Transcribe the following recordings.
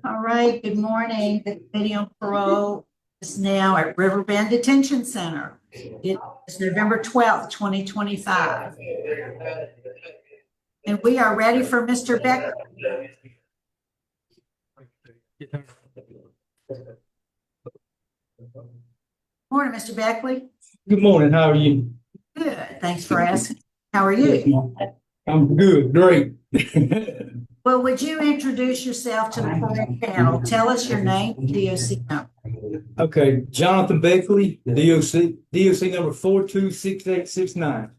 All right, good morning. The committee on parole is now at Riverbend Detention Center. It is November 12th, 2025. And we are ready for Mr. Becker. Morning, Mr. Beckley. Good morning. How are you? Good. Thanks for asking. How are you? I'm good. Great. Well, would you introduce yourself to the parole panel? Tell us your name, DOC number. Okay, Jonathan Beckley, DOC number 426869.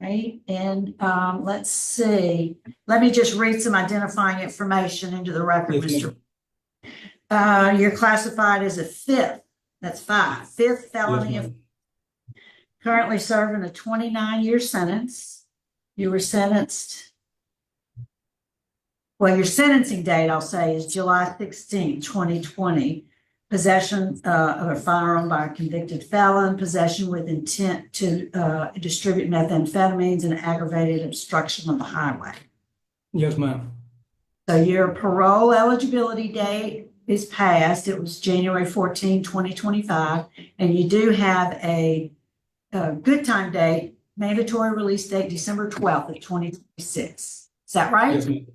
Right, and let's see. Let me just read some identifying information into the record, Yes, Mr. You're classified as a fifth. That's fifth felony Yes, of currently serving a 29-year sentence. You were sentenced. Well, your sentencing date, I'll say, is July 16, 2020. Possession of a firearm by a convicted felon, possession with intent to distribute methamphetamines, and aggravated obstruction of the highway. Yes, ma'am. So your parole eligibility date is passed. It was January 14, 2025, and you do have a good time date, mandatory release date, December 12th of 2026. Is that right? Yes, ma'am.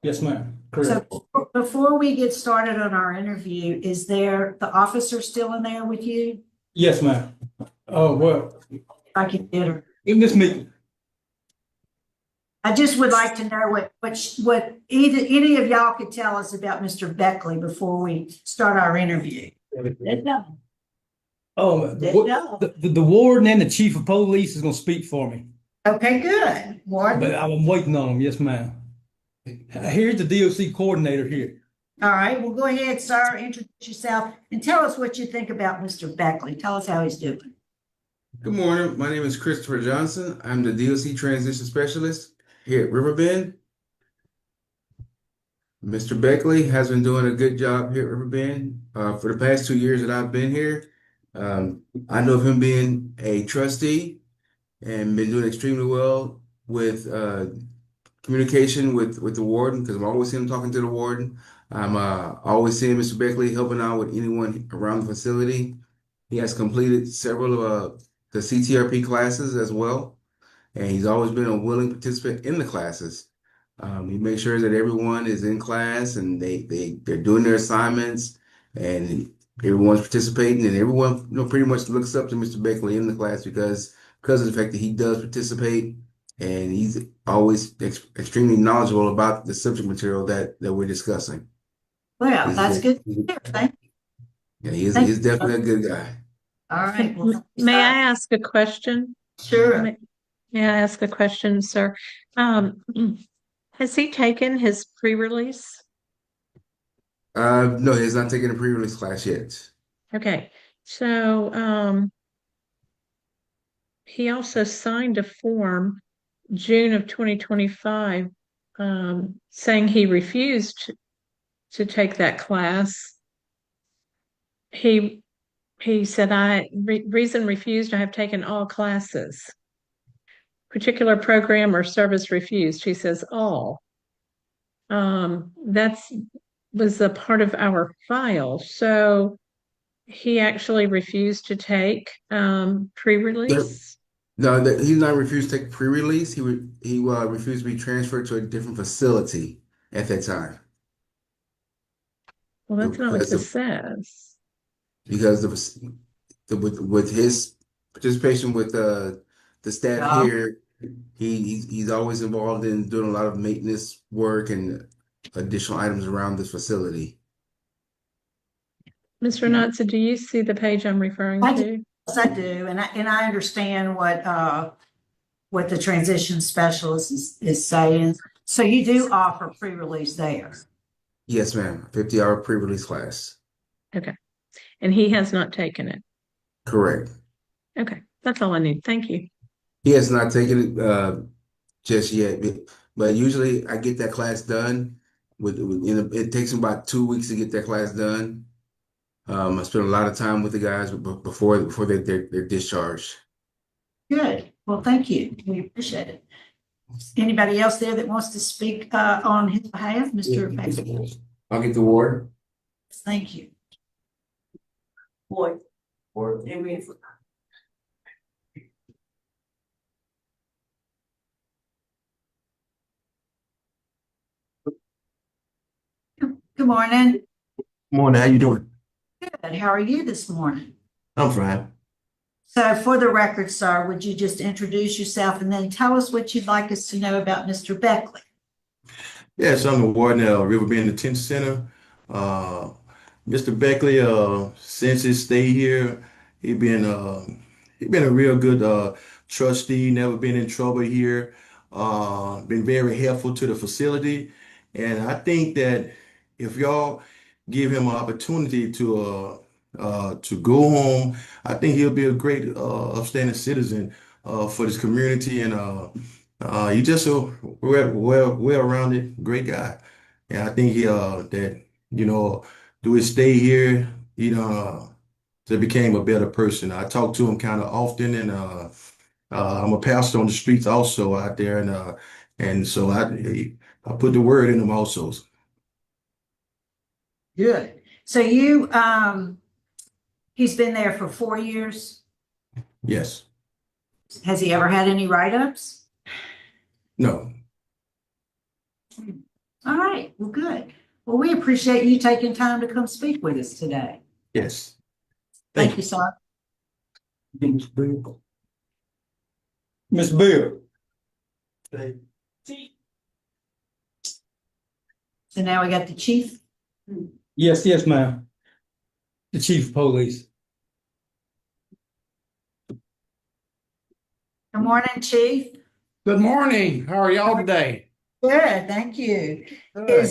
Yes, ma'am. Correct. So before we get started on our interview, is there the officer still in there with you? Yes, ma'am. Oh, well, I can get her. in this meeting. I just would like to know what either any of y'all could tell us about Mr. Beckley before we start our interview. Oh, the warden and the chief of police is going to speak for me. Okay, good. Warden. But I'm waiting on them. Yes, ma'am. Here's the DOC coordinator here. All right, well, go ahead, sir. Introduce yourself and tell us what you think about Mr. Beckley. Tell us how he's doing. Good morning. My name is Christopher Johnson. I'm the DOC Transition Specialist here at Riverbend. Mr. Beckley has been doing a good job here at Riverbend for the past 2 years that I've been here. I know of him being a trustee and been doing extremely well with communication with the warden, because I'm always seeing him talking to the warden. I'm always seeing Mr. Beckley helping out with anyone around the facility. He has completed several of the CTRP classes as well, and he's always been a willing participant in the classes. He makes sure that everyone is in class and they're doing their assignments, and everyone's participating, and everyone pretty much looks up to Mr. Beckley in the class because of the fact that he does participate, and he's always extremely knowledgeable about the subject material that we're discussing. Well, that's good to hear. Thank you. Yeah, he's definitely a good guy. All right. Well, May I ask a question? sure. May I ask a question, sir? Has he taken his pre-release? No, he's not taking a pre-release class yet. Okay, so he also signed a form June of 2025 saying he refused to take that class. He said, reason refused, I have taken all classes. Particular program or service refused. He says all. Was a part of our file. So he actually refused to take pre-release. No, he's not refused to take pre-release. He refused to be transferred to a different facility at that time. Well, that's not what this says. Because with his participation with the staff here, he's always involved in doing a lot of maintenance work and additional items around this facility. Mr. Notza, do you see the page I'm referring to? Yes, I do, and I understand what the transition specialist is saying. So you do offer pre-release there? Yes, ma'am. 50-hour pre-release class. Okay, and he has not taken it. Correct. Okay, that's all I need. Thank you. He has not taken it just yet, but usually I get that class done. It takes him about 2 weeks to get that class done. I spend a lot of time with the guys before they're discharged. Good. Well, thank you. We appreciate it. Anybody else there that wants to speak on his behalf, Mr. Beck? I'll get the ward. Thank you. Boyd. Ward. Good morning. Morning, how you doing? Good. How are you this morning? I'm fine. So for the record, sir, would you just introduce yourself and then tell us what you'd like us to know about Mr. Beckley? Yes, I'm the warden at Riverbend Detention Center. Uh, Mr. Beckley, since his stay here, he been a real good trustee, never been in trouble here, been very helpful to the facility. And I think that if y'all give him an opportunity to go home, I think he'll be a great upstanding citizen for this community and he's just a well-rounded, great guy. And I think that, through his stay here, just became a better person. I talk to him kind of often and I'm a pastor on the streets also out there and so I put the word in him also. Good. So he's been there for 4 years. Yes. Has he ever had any write-ups? No. All right. Well, good. Well, we appreciate you taking time to come speak with us today. Yes. Thank you, sir. Miss Bill. Miss Bill. So now we got the chief. Yes, ma'am. The chief of police. Good morning, chief. Good morning. How are y'all today? Good, thank you. Good.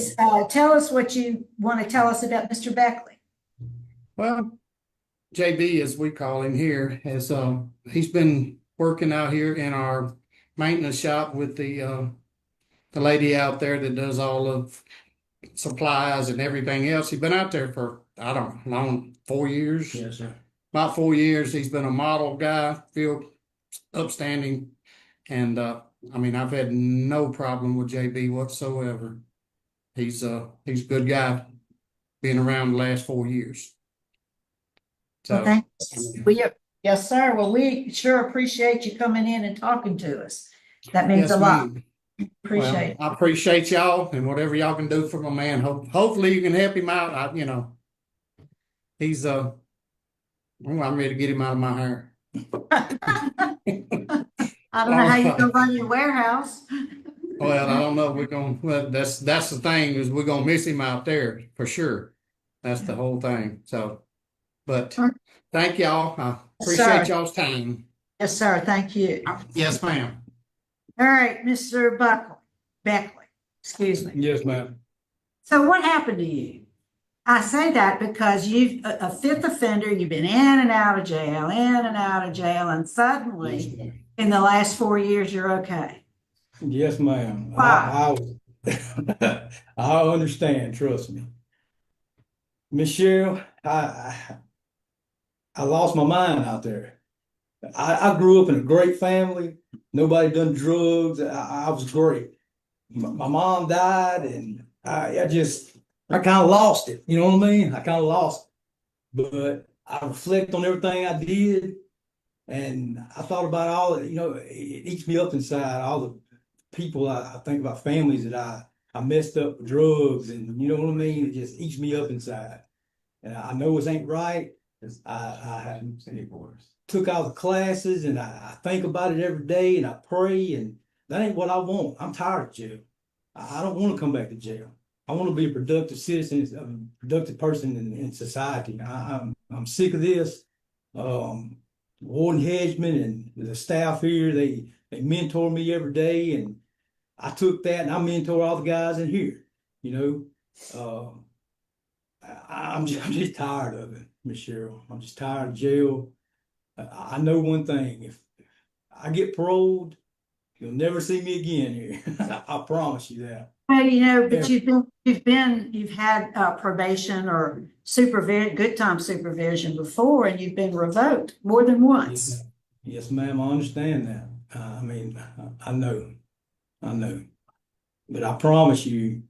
Tell us what you want to tell us about Mr. Beckley. Well, JB, as we call him here, he's been working out here in our maintenance shop with the lady out there that does all of supplies and everything else. He's been out there for, I don't know, 4 years. Yes, sir. About 4 years. He's been a model guy, feel upstanding. And I've had no problem with JB whatsoever. He's a good guy, been around the last 4 years. So, Okay. Yes, sir. Well, we sure appreciate you coming in and talking to us. That means yes, a lot. ma'am. Appreciate it. I appreciate y'all and whatever y'all can do for my man. Hopefully you can help him out. He's I'm ready to get him out of my hair. I don't know how you go run your warehouse. Well, I don't know. That's the thing is we're gonna miss him out there for sure. That's the whole thing. So, but thank y'all. I appreciate y'all's time. Yes, sir. Thank you. Yes, ma'am. All right, Mr. Beckley, excuse me. Yes, ma'am. So what happened to you? I say that because you've a fifth offender, you've been in and out of jail, and suddenly in the last 4 years, you're okay. Yes, ma'am. Wow. I understand, trust me. Michelle, I lost my mind out there. I grew up in a great family. Nobody done drugs. I was great. My mom died and I kind of lost it. You know what I mean? I kind of lost it. But I reflect on everything I did and I thought about all it eats me up inside, all the people I think about families that I messed up with drugs and you know what I mean? It just eats me up inside. And I know it ain't right. I took out the classes and I think about it every day and I pray and that ain't what I want. I'm tired of jail. I don't want to come back to jail. I want to be a productive citizen, a productive person in society. I'm sick of this. Warden Hedgeman and the staff here, they mentor me every day and I took that and I mentor all the guys in here. I'm just tired of it, Miss Cheryl. I'm just tired of jail. I know one thing: if I get paroled, you'll never see me again here. I promise you that. Well, but you've had probation or supervision, good time supervision before, and you've been revoked more than once. Yes, ma'am. I understand that. I know. I know. But I promise you,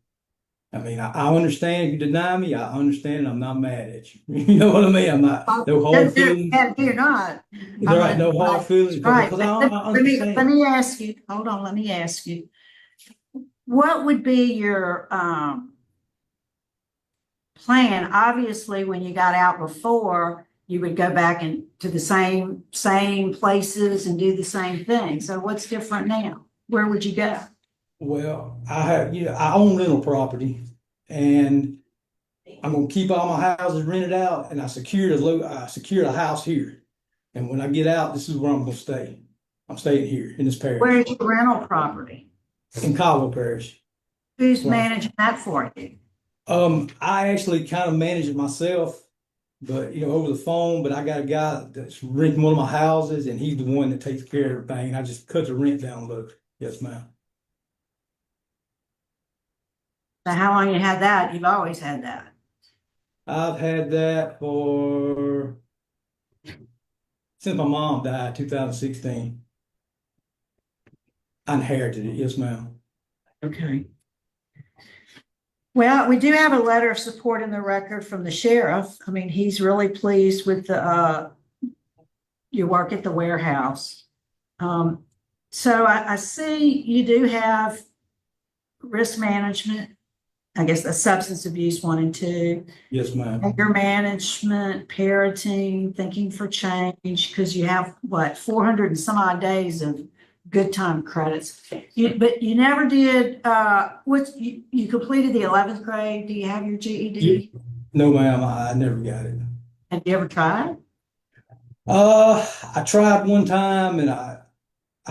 I mean, I understand if you deny me, I understand, I'm not mad at you. You know what I mean? I'm not, no hard feelings. And you're not. There ain't no hard feelings Right, because but I let understand. me ask you, hold on, let me ask you. What would be your, plan? Obviously, when you got out before, you would go back and to the same places and do the same thing. So what's different now? Where would you go? Well, I own rental property and I'm gonna keep all my houses rented out and I secured a house here. And when I get out, this is where I'm gonna stay. I'm staying here in this parish, Where's your rental property? in Caldwell Parish. Who's Right. managing that for you? I actually kind of manage it myself, but over the phone, but I got a guy that's renting one of my houses and he's the one that takes care of everything. I just cut the rent down a little. Yes, ma'am. So how long you had that? You've always had that. I've had that since my mom died, 2016. I inherited it. Yes, ma'am. Okay. Well, we do have a letter of support in the record from the sheriff. I mean, he's really pleased with your work at the warehouse. So I see you do have risk management, I guess the substance abuse 1 and 2, Yes, ma'am. anger management, parenting, thinking for change, because you have what, 400 and some odd days of good time credits. But you never did, you completed the 11th grade. Do you have your GED? No, ma'am. I never got it. Have you ever tried? I tried one time and I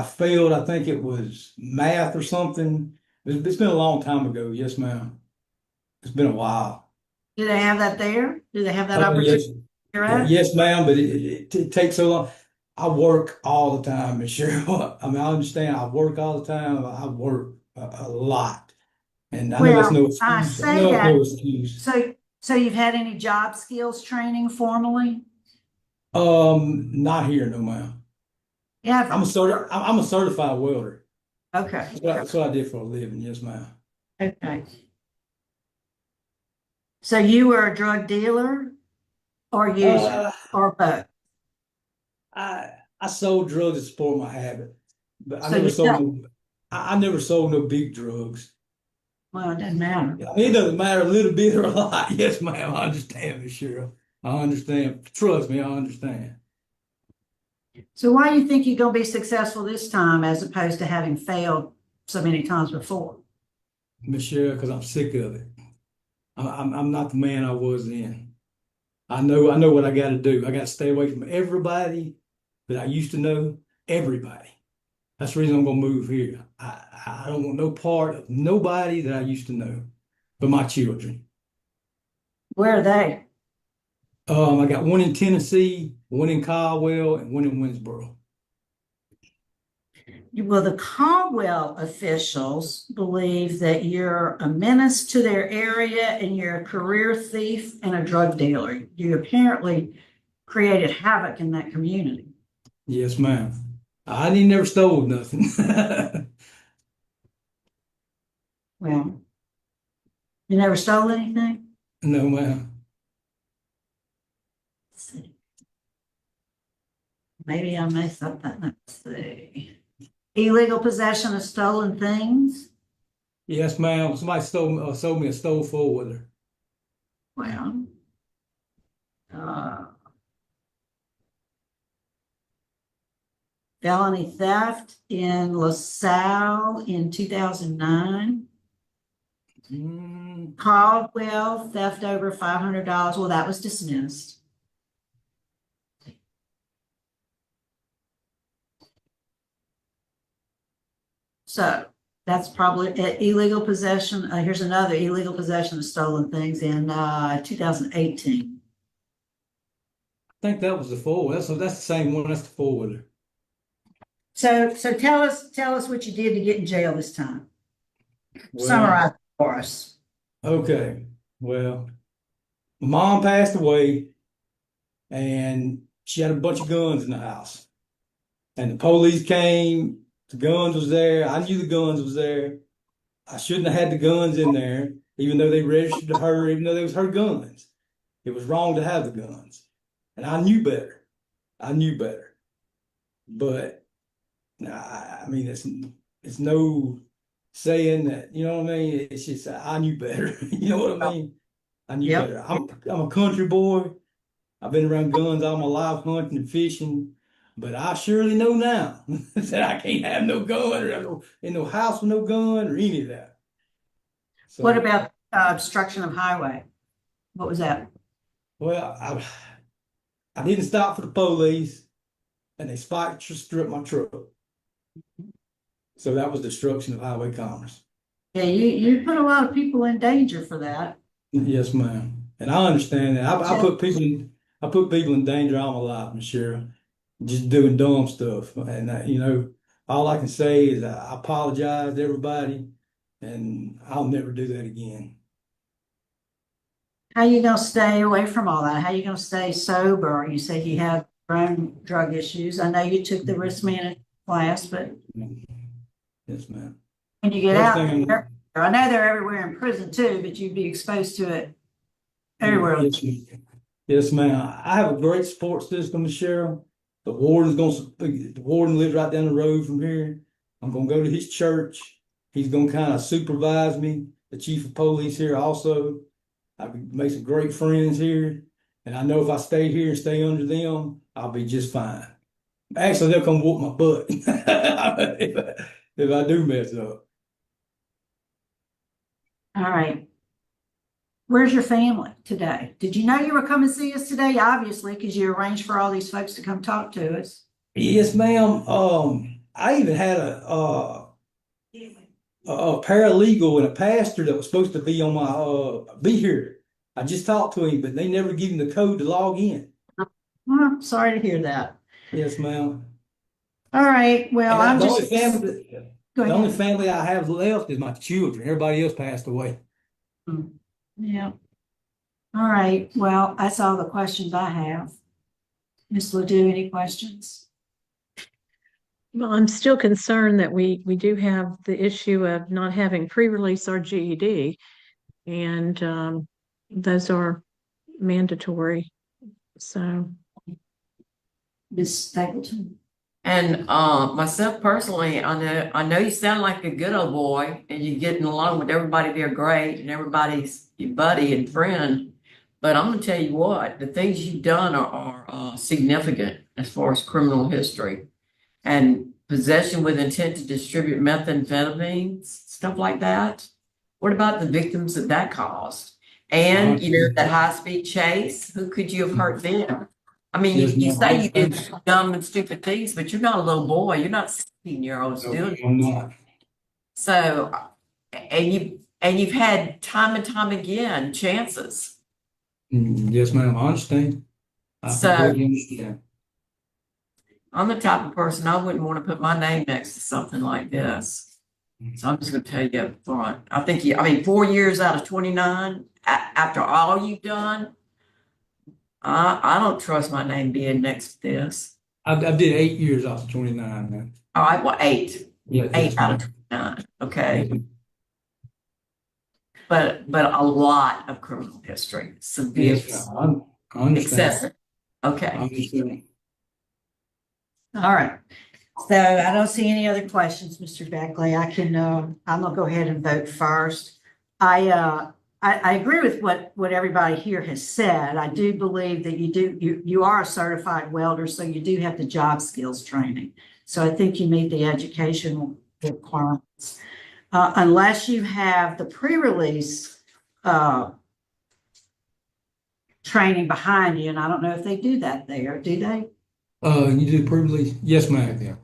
failed. I think it was math or something. It's been a long time ago. Yes, ma'am. It's been a while. Do they have that there? Do they have that Oh, yes. opportunity? Right? Yes, ma'am, but it takes so long. I work all the time, Miss Cheryl. I mean, I understand. I work all the time. I work a lot, and I know that's Well, no I excuse. I say know it's that, no excuse. so you've had any job skills training formally? Not here, no, ma'am. Yeah. I'm a certified welder. Okay, That's what I did for a living. Yes, ma'am. okay. So you were a drug dealer or user Uh, or both? I sold drugs to support my habit, but So you don't, I never sold no big drugs. well, it doesn't matter. I mean, it doesn't matter a little bit or a lot. Yes, ma'am. I understand, Miss Cheryl. I understand. Trust me, I understand. So why do you think you're gonna be successful this time as opposed to having failed so many times before? Miss Cheryl, because I'm sick of it. I'm not the man I was then. I know what I got to do. I got to stay away from everybody that I used to know. Everybody. That's the reason I'm gonna move here. I don't want no part of nobody that I used to know, but my children. Where are they? I got one in Tennessee, one in Caldwell, and one in Winsboro. Well, the Caldwell officials believe that you're a menace to their area and you're a career thief and a drug dealer. You apparently created havoc in that community. Yes, ma'am. I ain't never stole nothing. Well, you never stole anything? No, ma'am. Let's see. Maybe I messed up that. Let's see. Illegal possession of stolen things? Yes, ma'am. Somebody sold me a stole four-wheeler. Well, felony theft in LaSalle in 2009. Caldwell, theft over $500. Well, that was dismissed. So that's probably illegal possession. Here's another illegal possession of stolen things in 2018. I think that was the four. That's the same one. That's the four-wheeler. So tell us what you did to get in jail this time. Well, Summarize it for us. okay. Well, my mom passed away, and she had a bunch of guns in the house. And the police came The guns was there. I knew the guns was there. I shouldn't have had the guns in there, even though they registered to her, even though they was her guns. It was wrong to have the guns. And I knew better. I knew better. But I mean, it's no saying that, you know what I mean? It's just I knew better. You know what I mean? I knew Yep. better. I'm a country boy. I've been around guns all my life, hunting and fishing. But I surely know now that I can't have no gun or in no house with no gun or any of that. So, What about obstruction of highway? What was that? well, I didn't stop for the police, and they stripped my truck. So that was destruction of highway commerce. Yeah, you put a lot of people in danger for that. Yes, ma'am. And I understand that. I put people in danger all my life, Miss Cheryl, just doing dumb stuff. And you know, all I can say is I apologize to everybody, and I'll never do that again. How you gonna stay away from all that? How you gonna stay sober? You said you have your own drug issues. I know you took the risk management class, but Yes, ma'am. when you get First out thing there, I know they're everywhere in prison too, but you'd be exposed to it everywhere. Yes, ma'am. Yes, ma'am. I have a great support system, Miss Cheryl. The warden lives right down the road from here. I'm gonna go to his church. He's gonna kind of supervise me. The chief of police here also. I make some great friends here. And I know if I stay here and stay under them, I'll be just fine. Actually, they'll come whoop my butt if I do mess up. All right. Where's your family today? Did you know you were coming to see us today? Obviously, because you arranged for all these folks to come talk to us. Yes, ma'am. I even had a paralegal and a pastor that was supposed to be on my be here. I just talked to him, but they never give him the code to log in. Well, sorry to hear that. Yes, ma'am. All right. Well, And I'm the just go only ahead. family I have left is my children. Everybody else passed away. Yeah. All right. Well, that's all the questions I have. Ms. Ledoux, any questions? Well, I'm still concerned that we do have the issue of not having pre-release or GED, and those are mandatory. So, Ms. Stapleton? And myself personally, I know you sound like a good old boy and you're getting along with everybody there great and everybody's your buddy and friend. But I'm gonna tell you what, the things you've done are significant as far as criminal history and possession with intent to distribute methamphetamines, stuff like that. What about the victims that that caused? And you know, that high-speed chase, who could you have hurt then? I mean, Yes, you ma'am. say you did dumb and stupid things, but you're not a little boy. You're not 16-year-olds doing it. I'm not. So, and you've had time and time again chances. Yes, ma'am. I understand. I So- completely understand. I'm the type of person I wouldn't want to put my name next to something like this. So I'm just going to tell you up front. I think 4 years out of 29, after all you've done, I don't trust my name being next to this. I did 8 years off of 29, man. All right, well, eight Yeah, out of 29. Okay. But a lot of criminal history, severe, Yes, ma'am. I understand. excessive. I Okay. understand. All right. So I don't see any other questions, Mr. Beckley. I'm gonna go ahead and vote first. I agree with what everybody here has said. I do believe that you are a certified welder, so you do have the job skills training. So I think you meet the educational requirements. Unless you have the pre-release training behind you, and I don't know if they do that there, do they? You do pre-release? Yes, ma'am. Yeah.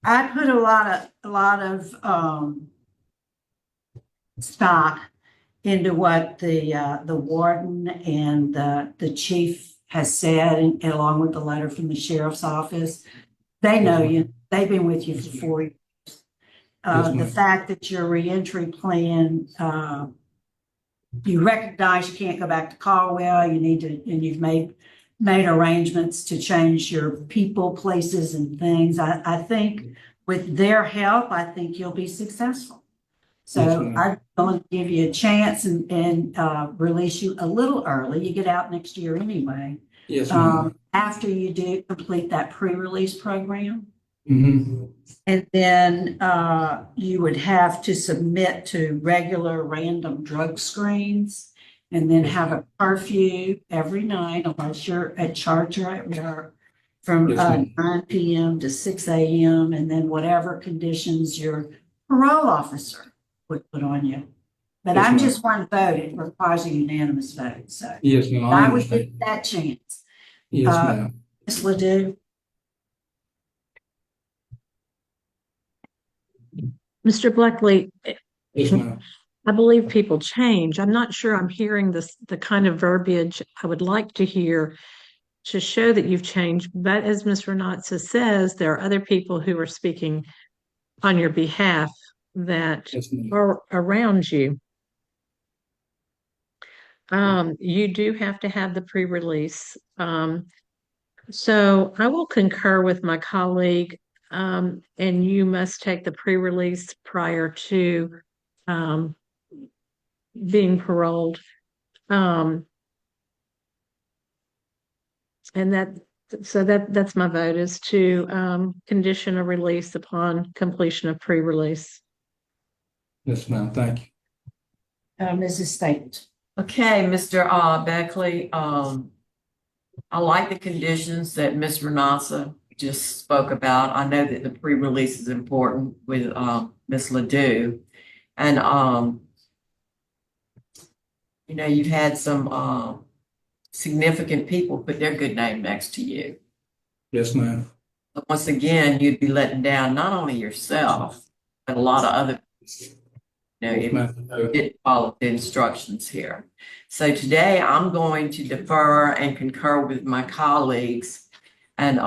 I put a lot of stock into what the warden and the chief has said, and along with the letter from the sheriff's office. They know you. They've been with you for 4 years. Yes, The ma'am. fact that your reentry plan, you recognize you can't go back to Caldwell. You need to, and you've made made arrangements to change your people, places, and things. I think with their help, I think you'll be successful. Yes, So ma'am. I'm going to give you a chance and release you a little early. You get out next year anyway. Yes, ma'am. After you do complete that pre-release program. Mm-hmm. And then you would have to submit to regular random drug screens and then have a curfew every night unless you're at church or at work from Yes, ma'am. 9 p.m. to 6 a.m. and then whatever conditions your parole officer would put on you. But Yes, I'm ma'am. just one vote. It requires a unanimous vote. So Yes, ma'am. I I would give understand. you that chance. Yes, ma'am. Ms. Ledoux? Mr. Blackley, Yes, ma'am. I believe people change. I'm not sure I'm hearing the kind of verbiage I would like to hear to show that you've changed. But as Ms. Renatza says, there are other people who are speaking on your behalf that Yes, ma'am. are around you. You do have to have the pre-release. So I will concur with my colleague, and you must take the pre-release prior to um, being paroled. And that's my vote is to condition a release upon completion of pre-release. Yes, ma'am. Thank you. Mrs. Stapleton? Okay, Mr. Beckley, I like the conditions that Ms. Renasa just spoke about. I know that the pre-release is important with Ms. Ledoux. And you've had some significant people put their good name next to you. Yes, ma'am. But once again, you'd be letting down not only yourself, but a lot of other people. Yes, If ma'am. you didn't follow the instructions here. So today I'm going to defer and concur with my colleagues and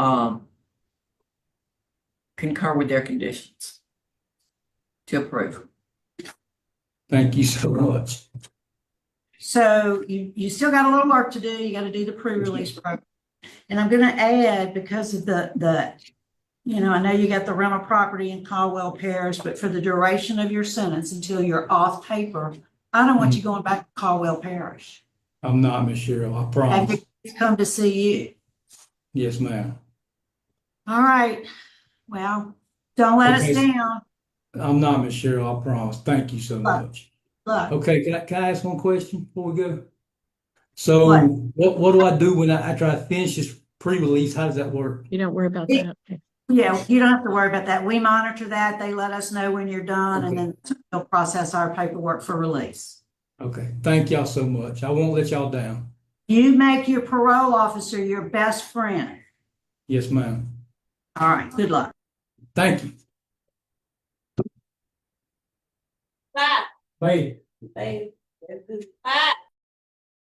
concur with their conditions to approve. Thank you so much. So you still got a little work to do. You got to do the pre-release program. And I'm going to add, because of I know you got the rental property in Caldwell Parish, but for the duration of your sentence until you're off paper, I don't want you going back to Caldwell Parish. I'm not, Miss Cheryl. I Have promise. to come to see you. Yes, ma'am. All right. Well, don't let us Okay. down. I'm not, Miss Cheryl. I promise. Thank you so much. Look, Okay, can I ask one question before we go? So what do I do when after I finish this pre-release? How does that work? You don't worry about that. yeah, you don't have to worry about that. We monitor that. They let us know when you're done, and Okay. then they'll process our paperwork for release. Okay. Thank y'all so much. I won't let y'all down. You make your parole officer your best friend. Yes, ma'am. All right. Good luck. Thank you. Hey. Bye.